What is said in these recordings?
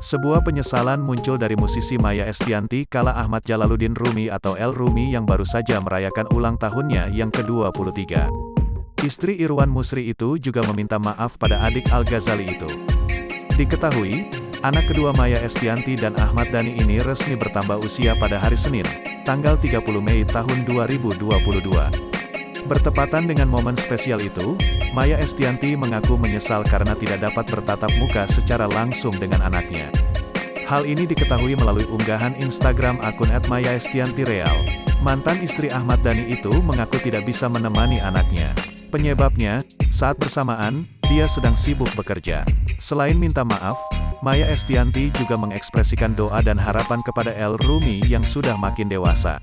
Sebuah penyesalan muncul dari musisi Maya Estianty kala Ahmad Jalaluddin Rumi atau El Rumi yang baru saja merayakan ulang tahunnya yang ke-23. Istri Irwan Musri itu juga meminta maaf pada adik Al-Ghazali itu. Diketahui, anak kedua Maya Estianty dan Ahmad Dhani ini resmi bertambah usia pada hari Senin, tanggal 30 Mei tahun 2022. Bertepatan dengan momen spesial itu, Maya Estianty mengaku menyesal karena tidak dapat bertatap muka secara langsung dengan anaknya. Hal ini diketahui melalui unggahan Instagram akun @mayaestiantyreal. Mantan istri Ahmad Dhani itu mengaku tidak bisa menemani anaknya. Penyebabnya, saat bersamaan, dia sedang sibuk bekerja. Selain minta maaf, Maya Estianty juga mengekspresikan doa dan harapan kepada El Rumi yang sudah makin dewasa.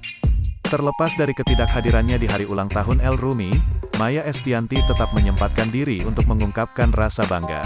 Terlepas dari ketidakhadirannya di hari ulang tahun El Rumi, Maya Estianty tetap menyempatkan diri untuk mengungkapkan rasa bangga.